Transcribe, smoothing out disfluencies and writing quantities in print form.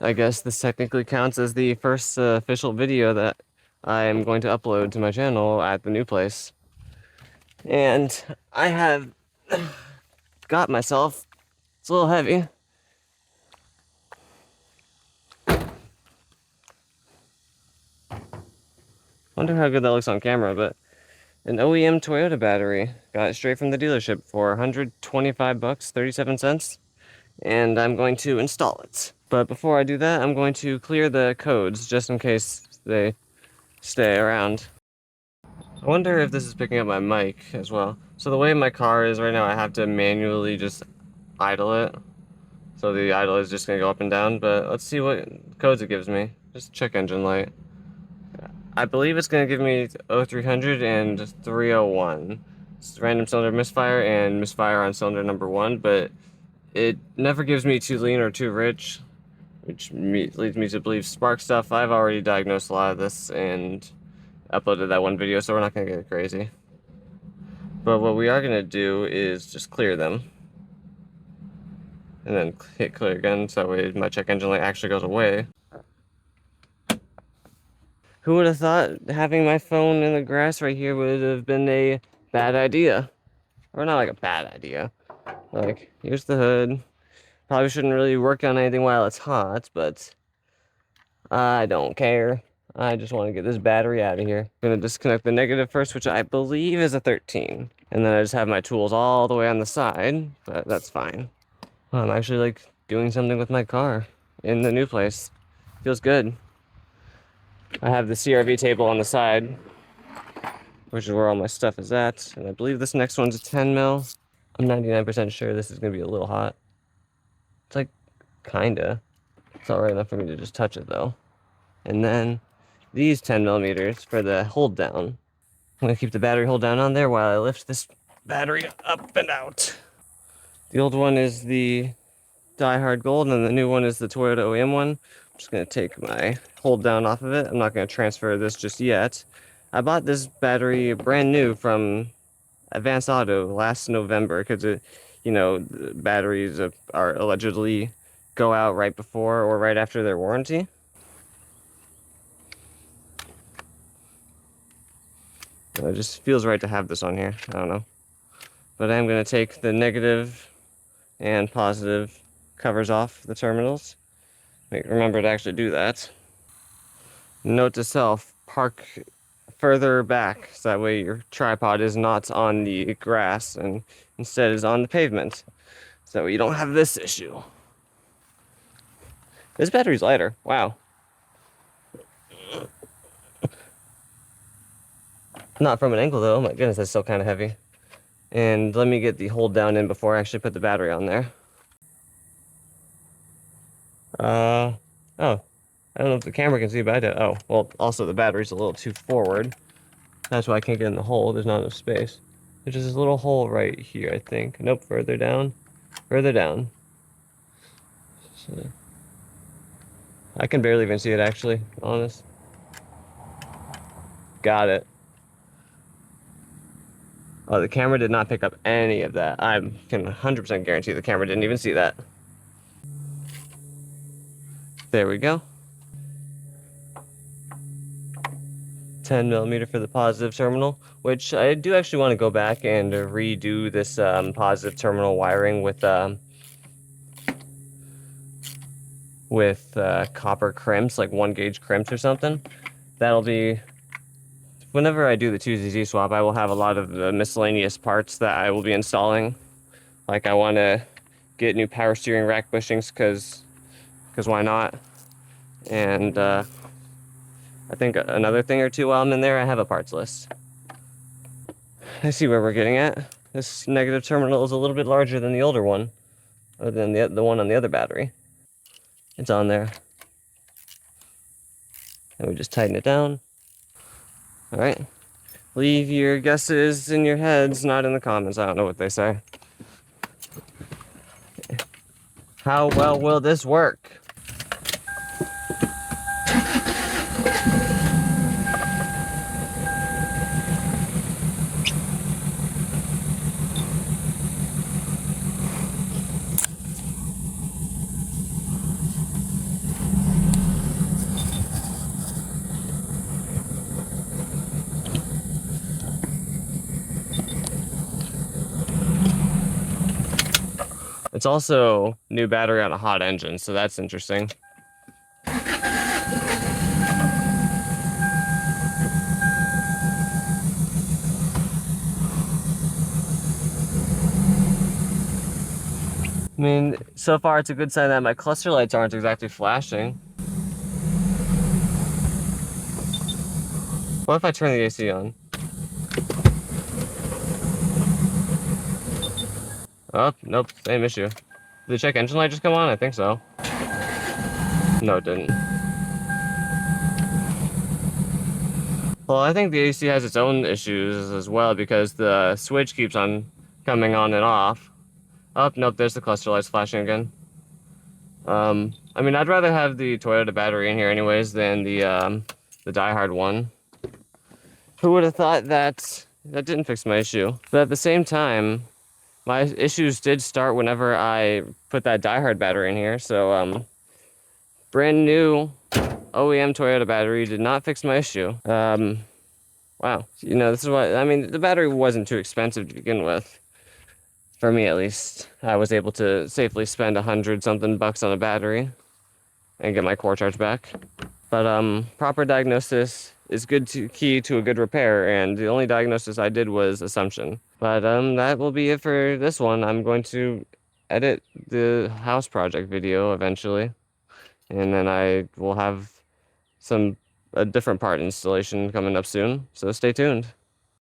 I guess this technically counts as the first official video that I am going to upload to my channel at the new place. And I have got myself, it's a little heavy. Wonder how good that looks on camera, but an OEM Toyota battery. Got it straight from the dealership for 125 bucks, 37 cents. And I'm going to install it. But before I do that, I'm going to clear the codes just in case they stay around. I wonder if this is picking up my mic as well. So the way my car is right now, I have to manually just idle it. So the idle is just gonna go up and down, but let's see what codes it gives me. Just check engine light. I believe it's gonna give me 0300 and 301. It's random cylinder misfire and misfire on cylinder number 1, but it never gives me too lean or too rich, which leads me to believe spark stuff. I've already diagnosed a lot of this and uploaded that one video, so we're not gonna get crazy. But what we are gonna do is just clear them. And then hit clear again, so that way my check engine light actually goes away. Who would have thought having my phone in the grass right here would have been a bad idea? Or not like a bad idea. Like, here's the hood. Probably shouldn't really work on anything while it's hot, but I don't care. I just want to get this battery out of here. I'm going to disconnect the negative first, which I believe is a 13. And then I just have my tools all the way on the side, but that's fine. I'm actually like doing something with my car in the new place. Feels good. I have the CRV table on the side, which is where all my stuff is at. And I believe this next one's a 10 mil. I'm 99% sure this is gonna be a little hot. It's like, kinda. It's all right enough for me to just touch it though. And then these 10 millimeters for the hold down. I'm gonna keep the battery hold down on there while I lift this battery up and out. The old one is the DieHard Gold, and the new one is the Toyota OEM one. I'm just going to take my hold down off of it. I'm not going to transfer this just yet. I bought this battery brand new from Advanced Auto last November because the batteries are allegedly go out right before or right after their warranty. It just feels right to have this on here. I don't know. But I'm going to take the negative and positive covers off the terminals. Remember to actually do that. Note to self, park further back so that way your tripod is not on the grass and instead is on the pavement. So that way you don't have this issue. This battery's lighter. Wow. Not from an angle though. My goodness, that's still kind of heavy. And let me get the hold down in before I actually put the battery on there. Oh, I don't know if the camera can see, but I did. Oh, well, also the battery's a little too forward. That's why I can't get in the hole. There's not enough space. There's just this little hole right here, I think. Nope, further down. Further down. So, I can barely even see it, actually, honest. Got it. Oh, the camera did not pick up any of that. I can 100% guarantee the camera didn't even see that. There we go. 10 millimeter for the positive terminal, which I do actually want to go back and redo this positive terminal wiring with copper crimps, like 1-gauge crimps or something. That'll be, whenever I do the 2ZZ swap, I will have a lot of the miscellaneous parts that I will be installing. Like I want to get new power steering rack bushings because why not? And I think another thing or two while I'm in there, I have a parts list. I see where we're getting at. This negative terminal is a little bit larger than the older one, or than the one on the other battery. It's on there. And we just tighten it down. All right. Leave your guesses in your heads, not in the comments. I don't know what they say. How well will this work? It's also new battery on a hot engine, so that's interesting. I mean, so far it's a good sign that my cluster lights aren't exactly flashing. What if I turn the AC on? Oh, nope, same issue. Did the check engine light just come on? I think so. No, it didn't. Well, I think the AC has its own issues as well because the switch keeps on coming on and off. Oh, nope, there's the cluster lights flashing again. I mean, I'd rather have the Toyota battery in here anyways than the DieHard one. Who would have thought that didn't fix my issue? But at the same time, my issues did start whenever I put that DieHard battery in here. So, brand new OEM Toyota battery did not fix my issue. Wow. You know, this is what, I mean, the battery wasn't too expensive to begin with. For me, at least. I was able to safely spend 100-something bucks on a battery and get my core charge back. But, proper diagnosis is key to a good repair, and the only diagnosis I did was assumption. But, that will be it for this one. I'm going to edit the house project video eventually, and then I will have a different part installation coming up soon, so stay tuned.